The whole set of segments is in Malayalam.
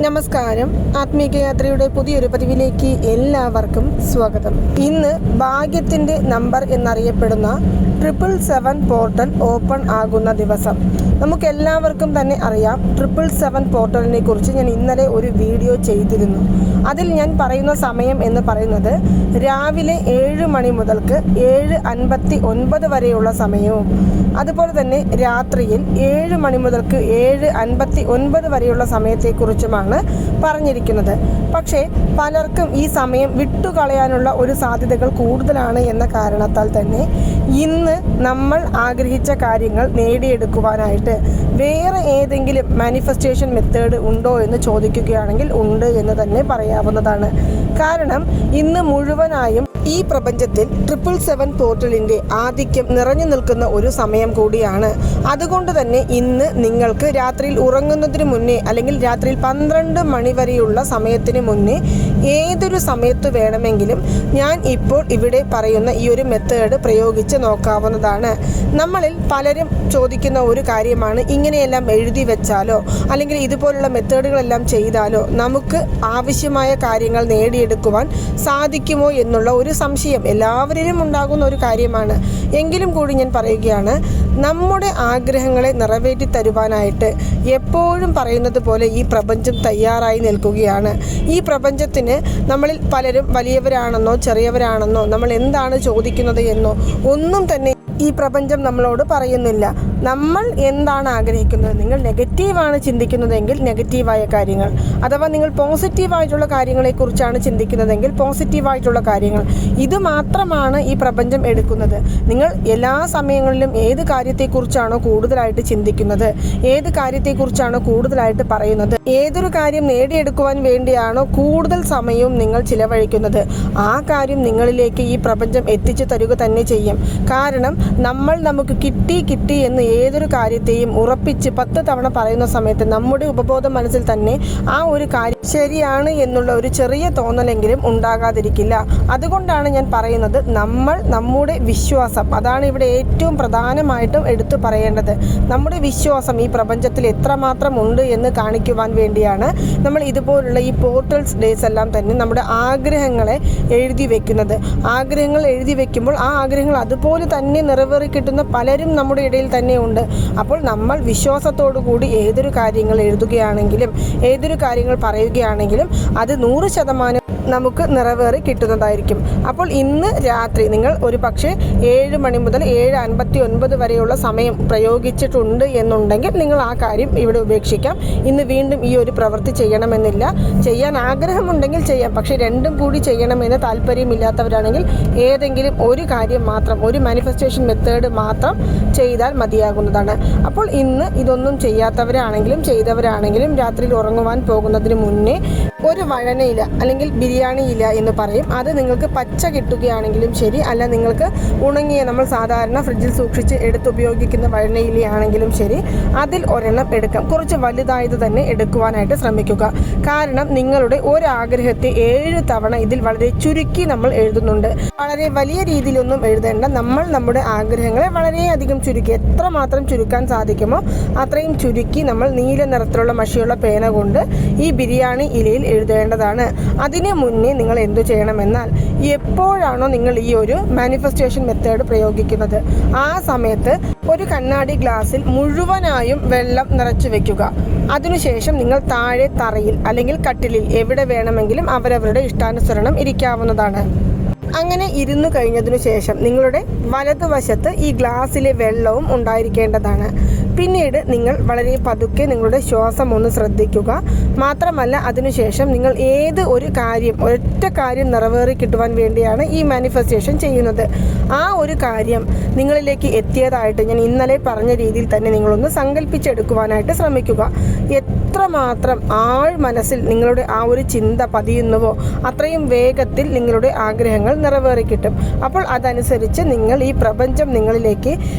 നമസ്കാരം. ആത്മീയയാത്രയുടെ പുതിയൊരു പതിവിലേക്ക് എല്ലാവർക്കും സ്വാഗതം. ഇന്ന് ഭാഗ്യത്തിൻ്റെ നമ്പർ എന്നറിയപ്പെടുന്ന 777 പോർട്ടൽ ഓപ്പൺ ആകുന്ന ദിവസം. നമുക്കെല്ലാവർക്കും തന്നെ അറിയാം 777 പോർട്ടലിനെ കുറിച്ച് ഞാൻ ഇന്നലെ ഒരു വീഡിയോ ചെയ്തിരുന്നു. അതിൽ ഞാൻ പറയുന്ന സമയം എന്ന് പറയുന്നത് രാവിലെ 7 മണി മുതൽക്ക് 7:59 വരെയുള്ള സമയവും, അതുപോലെ തന്നെ രാത്രിയിൽ 7 മണി മുതൽക്ക് 7:59 വരെയുള്ള സമയത്തെക്കുറിച്ചുമാണ് പറഞ്ഞിരിക്കുന്നത്. പക്ഷേ പലർക്കും ഈ സമയം വിട്ടുകളയാനുള്ള ഒരു സാധ്യതകൾ കൂടുതലാണ് എന്ന കാരണത്താൽ തന്നെ ഇന്ന് നമ്മൾ ആഗ്രഹിച്ച കാര്യങ്ങൾ നേടിയെടുക്കുവാനായിട്ട് വേറെ ഏതെങ്കിലും മാനിഫെസ്റ്റേഷൻ മെത്തേഡ് ഉണ്ടോ എന്ന് ചോദിക്കുകയാണെങ്കിൽ ഉണ്ട് എന്ന് തന്നെ പറയാവുന്നതാണ്. കാരണം ഇന്ന് മുഴുവനായും ഈ പ്രപഞ്ചത്തിൽ 777 പോർട്ടലിൻ്റെ ആധിക്യം നിറഞ്ഞു നിൽക്കുന്ന ഒരു സമയം കൂടിയാണ്. അതുകൊണ്ട് തന്നെ ഇന്ന് നിങ്ങൾക്ക് രാത്രിയിൽ ഉറങ്ങുന്നതിന് മുന്നേ അല്ലെങ്കിൽ രാത്രിയിൽ 12 മണി വരെയുള്ള സമയത്തിന് മുന്നേ ഏതൊരു സമയത്ത് വേണമെങ്കിലും ഞാൻ ഇപ്പോൾ ഇവിടെ പറയുന്ന ഈ ഒരു മെത്തേഡ് പ്രയോഗിച്ച് നോക്കാവുന്നതാണ്. നമ്മളിൽ പലരും ചോദിക്കുന്ന ഒരു കാര്യമാണ്, ഇങ്ങനെയെല്ലാം എഴുതി വെച്ചാലോ അല്ലെങ്കിൽ ഇതുപോലുള്ള മെത്തേഡുകളെല്ലാം ചെയ്താലോ നമുക്ക് ആവശ്യമായ കാര്യങ്ങൾ നേടിയെടുക്കുവാൻ സാധിക്കുമോ എന്നുള്ള ഒരു സംശയം എല്ലാവരിലും ഉണ്ടാകുന്ന ഒരു കാര്യമാണ്. എങ്കിലും കൂടി ഞാൻ പറയുകയാണ്, നമ്മുടെ ആഗ്രഹങ്ങളെ നിറവേറ്റി തരുവാനായിട്ട് എപ്പോഴും പറയുന്നത് പോലെ ഈ പ്രപഞ്ചം തയ്യാറായി നിൽക്കുകയാണ്. ഈ പ്രപഞ്ചത്തിന് നമ്മളിൽ പലരും വലിയവരാണെന്നോ ചെറിയവരാണെന്നോ നമ്മൾ എന്താണ് ചോദിക്കുന്നത് എന്നോ ഒന്നും തന്നെ ഈ പ്രപഞ്ചം നമ്മളോട് പറയുന്നില്ല. നമ്മൾ എന്താണ് ആഗ്രഹിക്കുന്നത്, നിങ്ങൾ നെഗറ്റീവാണ് ചിന്തിക്കുന്നതെങ്കിൽ നെഗറ്റീവായ കാര്യങ്ങൾ, അഥവാ നിങ്ങൾ പോസിറ്റീവായിട്ടുള്ള കാര്യങ്ങളെക്കുറിച്ചാണ് ചിന്തിക്കുന്നതെങ്കിൽ പോസിറ്റീവായിട്ടുള്ള കാര്യങ്ങൾ, ഇത് മാത്രമാണ് ഈ പ്രപഞ്ചം എടുക്കുന്നത്. നിങ്ങൾ എല്ലാ സമയങ്ങളിലും ഏത് കാര്യത്തെക്കുറിച്ചാണോ കൂടുതലായിട്ട് ചിന്തിക്കുന്നത്, ഏത് കാര്യത്തെക്കുറിച്ചാണോ കൂടുതലായിട്ട് പറയുന്നത്, ഏതൊരു കാര്യം നേടിയെടുക്കുവാൻ വേണ്ടിയാണോ കൂടുതൽ സമയവും നിങ്ങൾ ചിലവഴിക്കുന്നത്, ആ കാര്യം നിങ്ങളിലേക്ക് ഈ പ്രപഞ്ചം എത്തിച്ചു തരുക തന്നെ ചെയ്യും. കാരണം നമ്മൾ നമുക്ക് കിട്ടി എന്ന് ഏതൊരു കാര്യത്തെയും ഉറപ്പിച്ച് 10 തവണ പറയുന്ന സമയത്ത് നമ്മുടെ ഉപബോധ മനസ്സിൽ തന്നെ ആ ഒരു കാര്യം ശരിയാണ് എന്നുള്ള ഒരു ചെറിയ തോന്നലെങ്കിലും ഉണ്ടാകാതിരിക്കില്ല. അതുകൊണ്ടാണ് ഞാൻ പറയുന്നത്, നമ്മൾ നമ്മുടെ വിശ്വാസം, അതാണ് ഇവിടെ ഏറ്റവും പ്രധാനമായിട്ടും എടുത്തു പറയേണ്ടത്. നമ്മുടെ വിശ്വാസം ഈ പ്രപഞ്ചത്തിൽ എത്രമാത്രം ഉണ്ട് എന്ന് കാണിക്കുവാൻ വേണ്ടിയാണ് നമ്മൾ ഇതുപോലുള്ള ഈ പോർട്ടൽസ് ഡേയ്സ് എല്ലാം തന്നെ നമ്മുടെ ആഗ്രഹങ്ങളെ എഴുതി വെക്കുന്നത്. ആഗ്രഹങ്ങൾ എഴുതി വെക്കുമ്പോൾ ആ ആഗ്രഹങ്ങൾ അതുപോലെ തന്നെ നിറവേറി കിട്ടുന്ന പലരും നമ്മുടെ ഇടയിൽ തന്നെ ഉണ്ട്. അപ്പോൾ നമ്മൾ വിശ്വാസത്തോടു കൂടി ഏതൊരു കാര്യങ്ങൾ എഴുതുകയാണെങ്കിലും ഏതൊരു കാര്യങ്ങൾ പറയുകയാണെങ്കിലും അത് 100% നമുക്ക് നിറവേറി കിട്ടുന്നതായിരിക്കും. അപ്പോൾ ഇന്ന് രാത്രി നിങ്ങൾ ഒരു പക്ഷേ 7 മണി മുതൽ 7:59 വരെയുള്ള സമയം പ്രയോഗിച്ചിട്ടുണ്ട് എന്നുണ്ടെങ്കിൽ നിങ്ങൾ ആ കാര്യം ഇവിടെ ഉപേക്ഷിക്കാം. ഇന്ന് വീണ്ടും ഈ ഒരു പ്രവൃത്തി ചെയ്യണമെന്നില്ല. ചെയ്യാൻ ആഗ്രഹമുണ്ടെങ്കിൽ ചെയ്യാം, പക്ഷേ രണ്ടും കൂടി ചെയ്യണമെന്ന് താല്പര്യമില്ലാത്തവരാണെങ്കിൽ ഏതെങ്കിലും ഒരു കാര്യം മാത്രം, ഒരു മാനിഫെസ്റ്റേഷൻ മെത്തേഡ് മാത്രം ചെയ്താൽ മതിയാകുന്നതാണ്. അപ്പോൾ ഇന്ന് ഇതൊന്നും ചെയ്യാത്തവരാണെങ്കിലും ചെയ്തവരാണെങ്കിലും രാത്രിയിൽ ഉറങ്ങുവാൻ പോകുന്നതിന് മുന്നേ ഒരു വഴനയില അല്ലെങ്കിൽ ബിരിയാണി ഇല എന്ന് പറയും, അത് നിങ്ങൾക്ക് പച്ച കിട്ടുകയാണെങ്കിലും ശരി, അല്ല നിങ്ങൾക്ക് ഉണങ്ങിയ നമ്മൾ സാധാരണ ഫ്രിഡ്ജിൽ സൂക്ഷിച്ച് എടുത്ത് ഉപയോഗിക്കുന്ന വഴനയിലയാണെങ്കിലും ശരി, അതിൽ ഒരെണ്ണം എടുക്കാം. കുറച്ച് വലുതായത് തന്നെ എടുക്കുവാനായിട്ട് ശ്രമിക്കുക. കാരണം നിങ്ങളുടെ ഒരാഗ്രഹത്തെ 7 തവണ ഇതിൽ വളരെ ചുരുക്കി നമ്മൾ എഴുതുന്നുണ്ട്. വളരെ വലിയ രീതിയിലൊന്നും എഴുതേണ്ട, നമ്മൾ നമ്മുടെ ആഗ്രഹങ്ങളെ വളരെയധികം ചുരുക്കി, എത്രമാത്രം ചുരുക്കാൻ സാധിക്കുമോ അത്രയും ചുരുക്കി നമ്മൾ നീല നിറത്തിലുള്ള മഷിയുള്ള പേന കൊണ്ട് ഈ ബിരിയാണി ഇലയിൽ എഴുതേണ്ടതാണ്. അതിന് മുന്നേ നിങ്ങൾ എന്തു ചെയ്യണമെന്നാൽ, എപ്പോഴാണോ നിങ്ങൾ ഈ ഒരു മാനിഫെസ്റ്റേഷൻ മെത്തേഡ് പ്രയോഗിക്കുന്നത് ആ സമയത്ത് ഒരു കണ്ണാടി ഗ്ലാസ്സിൽ മുഴുവനായും വെള്ളം നിറച്ചു വെക്കുക. അതിനുശേഷം നിങ്ങൾ താഴെ തറയിൽ അല്ലെങ്കിൽ കട്ടിലിൽ എവിടെ വേണമെങ്കിലും അവരവരുടെ ഇഷ്ടാനുസരണം ഇരിക്കാവുന്നതാണ്. അങ്ങനെ ഇരുന്നു കഴിഞ്ഞതിനു ശേഷം നിങ്ങളുടെ വലതുവശത്ത് ഈ ഗ്ലാസ്സിലെ വെള്ളവും ഉണ്ടായിരിക്കേണ്ടതാണ്. പിന്നീട് നിങ്ങൾ വളരെ പതുക്കെ നിങ്ങളുടെ ശ്വാസം ഒന്ന് ശ്രദ്ധിക്കുക. മാത്രമല്ല അതിനുശേഷം നിങ്ങൾ ഏത് ഒരു കാര്യം, ഒറ്റ കാര്യം നിറവേറി കിട്ടുവാൻ വേണ്ടിയാണ് ഈ മാനിഫെസ്റ്റേഷൻ ചെയ്യുന്നത്, ആ ഒരു കാര്യം നിങ്ങളിലേക്ക് എത്തിയതായിട്ട് ഞാൻ ഇന്നലെ പറഞ്ഞ രീതിയിൽ തന്നെ നിങ്ങളൊന്ന് സങ്കല്പിച്ചെടുക്കുവാനായിട്ട് ശ്രമിക്കുക. എത്രമാത്രം ആഴ് മനസ്സിൽ നിങ്ങളുടെ ആ ഒരു ചിന്ത പതിയുന്നുവോ അത്രയും വേഗത്തിൽ നിങ്ങളുടെ ആഗ്രഹങ്ങൾ നിറവേറി കിട്ടും. അപ്പോൾ അതനുസരിച്ച് നിങ്ങൾ ഈ പ്രപഞ്ചം നിങ്ങളിലേക്ക്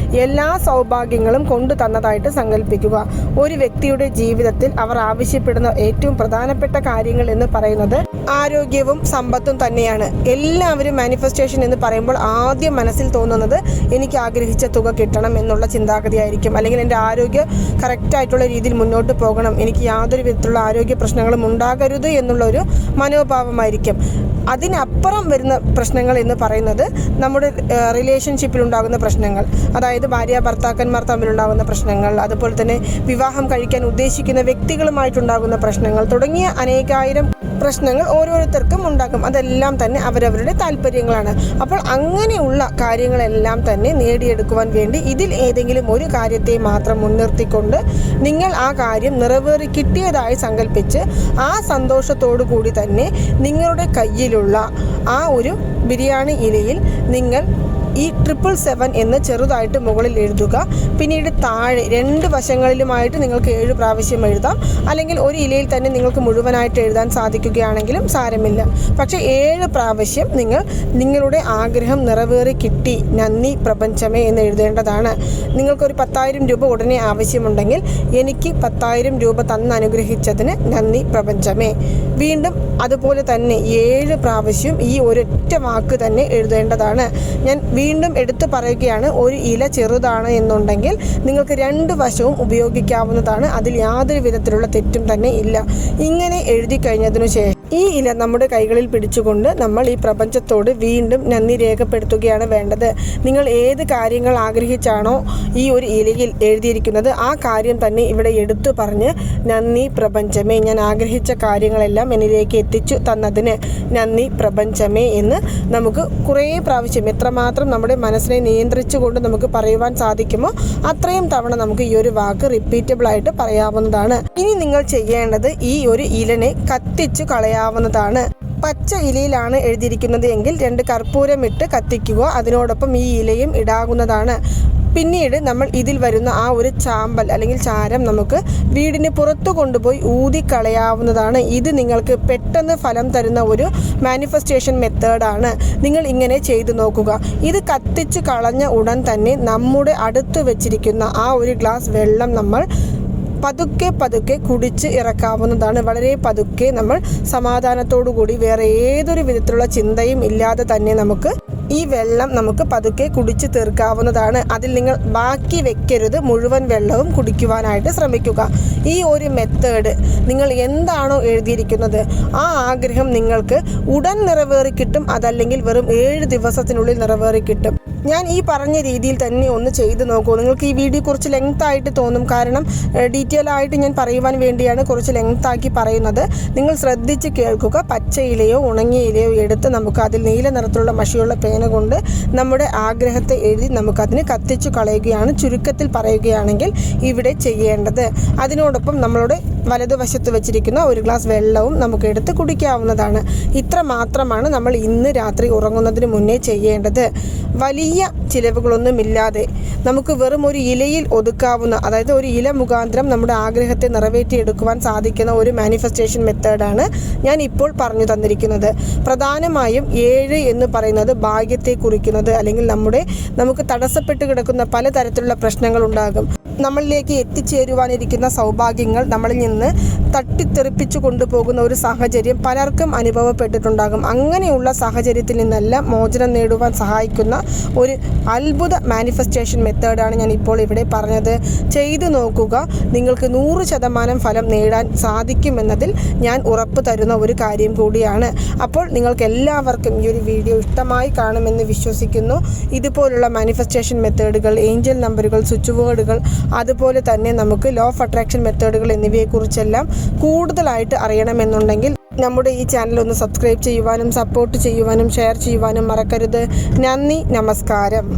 എല്ലാ സൗഭാഗ്യങ്ങളും കൊണ്ടു തന്നതായി ചെയ്യുന്നതായിട്ട് സങ്കല്പിക്കുക. ഒരു വ്യക്തിയുടെ ജീവിതത്തിൽ അവർ ആവശ്യപ്പെടുന്ന ഏറ്റവും പ്രധാനപ്പെട്ട കാര്യങ്ങൾ എന്ന് പറയുന്നത് ആരോഗ്യവും സമ്പത്തും തന്നെയാണ്. എല്ലാവരും മാനിഫെസ്റ്റേഷൻ എന്ന് പറയുമ്പോൾ ആദ്യം മനസ്സിൽ തോന്നുന്നത് എനിക്ക് ആഗ്രഹിച്ച തുക കിട്ടണം എന്നുള്ള ചിന്താഗതിയായിരിക്കും. അല്ലെങ്കിൽ എൻ്റെ ആരോഗ്യം കറക്റ്റായിട്ടുള്ള രീതിയിൽ മുന്നോട്ട് പോകണം, എനിക്ക് യാതൊരു വിധത്തിലുള്ള ആരോഗ്യ പ്രശ്നങ്ങളും ഉണ്ടാകരുത് എന്നുള്ളൊരു മനോഭാവമായിരിക്കും. അതിനപ്പുറം വരുന്ന പ്രശ്നങ്ങൾ എന്ന് പറയുന്നത് നമ്മുടെ റിലേഷൻഷിപ്പിൽ ഉണ്ടാകുന്ന പ്രശ്നങ്ങൾ, അതായത് ഭാര്യ ഭർത്താക്കന്മാർ തമ്മിലുണ്ടാകുന്ന പ്രശ്നങ്ങൾ, അതുപോലെ തന്നെ വിവാഹം കഴിക്കാൻ ഉദ്ദേശിക്കുന്ന വ്യക്തികളുമായിട്ടുണ്ടാകുന്ന പ്രശ്നങ്ങൾ തുടങ്ങിയ അനേകായിരം പ്രശ്നങ്ങൾ ഓരോരുത്തർക്കും ഉണ്ടാകും. അതെല്ലാം തന്നെ അവരവരുടെ താല്പര്യങ്ങളാണ്. അപ്പോൾ അങ്ങനെയുള്ള കാര്യങ്ങളെല്ലാം തന്നെ നേടിയെടുക്കുവാൻ വേണ്ടി ഇതിൽ ഏതെങ്കിലും ഒരു കാര്യത്തെ മാത്രം മുൻനിർത്തിക്കൊണ്ട് നിങ്ങൾ ആ കാര്യം നിറവേറി കിട്ടിയതായി സങ്കല്പിച്ച് ആ സന്തോഷത്തോടു കൂടി തന്നെ നിങ്ങളുടെ കയ്യിലുള്ള ആ ഒരു ബിരിയാണി ഇലയിൽ നിങ്ങൾ ഈ 777 എന്ന് ചെറുതായിട്ട് മുകളിൽ എഴുതുക. പിന്നീട് താഴെ 2 വശങ്ങളിലുമായിട്ട് നിങ്ങൾക്ക് 7 പ്രാവശ്യം എഴുതാം. അല്ലെങ്കിൽ ഒരു ഇലയിൽ തന്നെ നിങ്ങൾക്ക് മുഴുവനായിട്ട് എഴുതാൻ സാധിക്കുകയാണെങ്കിലും സാരമില്ല. പക്ഷേ 7 പ്രാവശ്യം നിങ്ങൾ നിങ്ങളുടെ ആഗ്രഹം നിറവേറി കിട്ടി, നന്ദി പ്രപഞ്ചമേ എന്ന് എഴുതേണ്ടതാണ്. നിങ്ങൾക്കൊരു 10,000 രൂപ ഉടനെ ആവശ്യമുണ്ടെങ്കിൽ എനിക്ക് 10,000 രൂപ തന്ന് അനുഗ്രഹിച്ചതിന് നന്ദി പ്രപഞ്ചമേ. വീണ്ടും അതുപോലെ തന്നെ 7 പ്രാവശ്യം ഈ ഒരൊറ്റ വാക്ക് തന്നെ എഴുതേണ്ടതാണ്. ഞാൻ വീണ്ടും എടുത്തു പറയുകയാണ്, ഒരു ഇല ചെറുതാണ് എന്നുണ്ടെങ്കിൽ നിങ്ങൾക്ക് 2 വശവും ഉപയോഗിക്കാവുന്നതാണ്. അതിൽ യാതൊരു വിധത്തിലുള്ള തെറ്റും തന്നെ ഇല്ല. ഇങ്ങനെ എഴുതി കഴിഞ്ഞതിനു ശേഷം ഈ ഇല നമ്മുടെ കൈകളിൽ പിടിച്ചുകൊണ്ട് നമ്മൾ ഈ പ്രപഞ്ചത്തോട് വീണ്ടും നന്ദി രേഖപ്പെടുത്തുകയാണ് വേണ്ടത്. നിങ്ങൾ ഏത് കാര്യങ്ങൾ ആഗ്രഹിച്ചാണോ ഈ ഒരു ഇലയിൽ എഴുതിയിരിക്കുന്നത് ആ കാര്യം തന്നെ ഇവിടെ എടുത്തു പറഞ്ഞ് നന്ദി പ്രപഞ്ചമേ, ഞാൻ ആഗ്രഹിച്ച കാര്യങ്ങളെല്ലാം എന്നിലേക്ക് എത്തിച്ചു തന്നതിന് നന്ദി പ്രപഞ്ചമേ എന്ന് നമുക്ക് കുറേ പ്രാവശ്യം എത്രമാത്രം നമ്മുടെ മനസ്സിനെ നിയന്ത്രിച്ചുകൊണ്ട് നമുക്ക് പറയുവാൻ സാധിക്കുമോ അത്രയും തവണ നമുക്ക് ഈ ഒരു വാക്ക് റിപ്പീറ്റബിളായിട്ട് പറയാവുന്നതാണ്. ഇനി നിങ്ങൾ ചെയ്യേണ്ടത് ഈ ഒരു ഇലനെ കത്തിച്ചു കളയാവുന്നതാണ്. പച്ച ഇലയിലാണ് എഴുതിയിരിക്കുന്നത് എങ്കിൽ 2 കർപ്പൂരം ഇട്ട് കത്തിക്കുക. അതിനോടൊപ്പം ഈ ഇലയും ഇടാവുന്നതാണ്. പിന്നീട് നമ്മൾ ഇതിൽ വരുന്ന ആ ഒരു ചാമ്പൽ അല്ലെങ്കിൽ ചാരം നമുക്ക് വീടിന് പുറത്തു കൊണ്ടുപോയി ഊതിക്കളയാവുന്നതാണ്. ഇത് നിങ്ങൾക്ക് പെട്ടെന്ന് ഫലം തരുന്ന ഒരു മാനിഫെസ്റ്റേഷൻ മെത്തേഡാണ്. നിങ്ങൾ ഇങ്ങനെ ചെയ്തു നോക്കുക. ഇത് കത്തിച്ച് കളഞ്ഞ ഉടൻ തന്നെ നമ്മുടെ അടുത്ത് വെച്ചിരിക്കുന്ന ആ ഒരു ഗ്ലാസ് വെള്ളം നമ്മൾ പതുക്കെ കുടിച്ച് ഇറക്കാവുന്നതാണ്. വളരെ പതുക്കെ നമ്മൾ സമാധാനത്തോടു കൂടി വേറെ ഏതൊരു വിധത്തിലുള്ള ചിന്തയും ഇല്ലാതെ തന്നെ നമുക്ക് ഈ വെള്ളം നമുക്ക് പതുക്കെ കുടിച്ച് തീർക്കാവുന്നതാണ്. അതിൽ നിങ്ങൾ ബാക്കി വെക്കരുത്, മുഴുവൻ വെള്ളവും കുടിക്കുവാനായിട്ട് ശ്രമിക്കുക. ഈ ഒരു മെത്തേഡ് നിങ്ങൾ എന്താണോ എഴുതിയിരിക്കുന്നത് ആ ആഗ്രഹം നിങ്ങൾക്ക് ഉടൻ നിറവേറി കിട്ടും. അതല്ലെങ്കിൽ വെറും 7 ദിവസത്തിനുള്ളിൽ നിറവേറി കിട്ടും. ഞാൻ ഈ പറഞ്ഞ രീതിയിൽ തന്നെ ഒന്ന് ചെയ്ത് നോക്കൂ. നിങ്ങൾക്ക് ഈ വീഡിയോ കുറച്ച് ലെങ്ത് ആയിട്ട് തോന്നും, കാരണം ഡീറ്റെയിൽ ആയിട്ട് ഞാൻ പറയുവാൻ വേണ്ടിയാണ് കുറച്ച് ലെങ്ത് ആക്കി പറയുന്നത്. നിങ്ങൾ ശ്രദ്ധിച്ച് കേൾക്കുക. പച്ച ഇലയോ ഉണങ്ങിയ ഇലയോ എടുത്ത് നമുക്ക് അതിൽ നീല നിറത്തിലുള്ള മഷിയുള്ള പേന കൊണ്ട് നമ്മുടെ ആഗ്രഹത്തെ എഴുതി നമുക്കതിന് കത്തിച്ചു കളയുകയാണ് ചുരുക്കത്തിൽ പറയുകയാണെങ്കിൽ ഇവിടെ ചെയ്യേണ്ടത്. അതിനോടൊപ്പം നമ്മളുടെ വലതുവശത്ത് വെച്ചിരിക്കുന്ന ഒരു ഗ്ലാസ് വെള്ളവും നമുക്ക് എടുത്ത് കുടിക്കാവുന്നതാണ്. ഇത്ര മാത്രമാണ് നമ്മൾ ഇന്ന് രാത്രി ഉറങ്ങുന്നതിന് മുന്നേ ചെയ്യേണ്ടത്. വലിയ ചിലവുകളൊന്നുമില്ലാതെ നമുക്ക് വെറും ഒരു ഇലയിൽ ഒതുക്കാവുന്ന, അതായത് ഒരു ഇല മുഖാന്തരം നമ്മുടെ ആഗ്രഹത്തെ നിറവേറ്റിയെടുക്കുവാൻ സാധിക്കുന്ന ഒരു മാനിഫെസ്റ്റേഷൻ മെത്തേഡാണ് ഞാൻ ഇപ്പോൾ പറഞ്ഞു തന്നിരിക്കുന്നത്. പ്രധാനമായും 7 എന്ന് പറയുന്നത് ഭാഗ്യത്തെ കുറിക്കുന്നത്, അല്ലെങ്കിൽ നമുക്ക് തടസ്സപ്പെട്ട് കിടക്കുന്ന പലതരത്തിലുള്ള പ്രശ്നങ്ങൾ ഉണ്ടാകും. നമ്മളിലേക്ക് എത്തിച്ചേരുവാനിരിക്കുന്ന സൗഭാഗ്യങ്ങൾ നമ്മളിൽ നിന്ന് തട്ടിത്തെറിപ്പിച്ചു കൊണ്ടുപോകുന്ന ഒരു സാഹചര്യം പലർക്കും അനുഭവപ്പെട്ടിട്ടുണ്ടാകും. അങ്ങനെയുള്ള സാഹചര്യത്തിൽ നിന്നെല്ലാം മോചനം നേടുവാൻ സഹായിക്കുന്ന ഒരു അത്ഭുത മാനിഫെസ്റ്റേഷൻ മെത്തേഡാണ് ഞാൻ ഇപ്പോൾ ഇവിടെ പറഞ്ഞത്. ചെയ്തു നോക്കുക. നിങ്ങൾക്ക് 100% ഫലം നേടാൻ സാധിക്കുമെന്നതിൽ ഞാൻ ഉറപ്പ് തരുന്ന ഒരു കാര്യം കൂടിയാണ്. അപ്പോൾ നിങ്ങൾക്ക് എല്ലാവർക്കും ഈ ഒരു വീഡിയോ ഇഷ്ടമായി കാണുമെന്ന് വിശ്വസിക്കുന്നു. ഇതുപോലുള്ള മാനിഫെസ്റ്റേഷൻ മെത്തേഡുകൾ, ഏഞ്ചൽ നമ്പറുകൾ, സ്വിച്ച് വേർഡുകൾ, അതുപോലെ തന്നെ നമുക്ക് ലോ ഓഫ് അട്രാക്ഷൻ മെത്തേഡുകൾ എന്നിവയെക്കുറിച്ചെല്ലാം കൂടുതലായിട്ട് അറിയണമെന്നുണ്ടെങ്കിൽ നമ്മുടെ ഈ ചാനൽ ഒന്ന് സബ്സ്ക്രൈബ് ചെയ്യുവാനും സപ്പോർട്ട് ചെയ്യുവാനും ഷെയർ ചെയ്യുവാനും മറക്കരുത്. നന്ദി, നമസ്കാരം.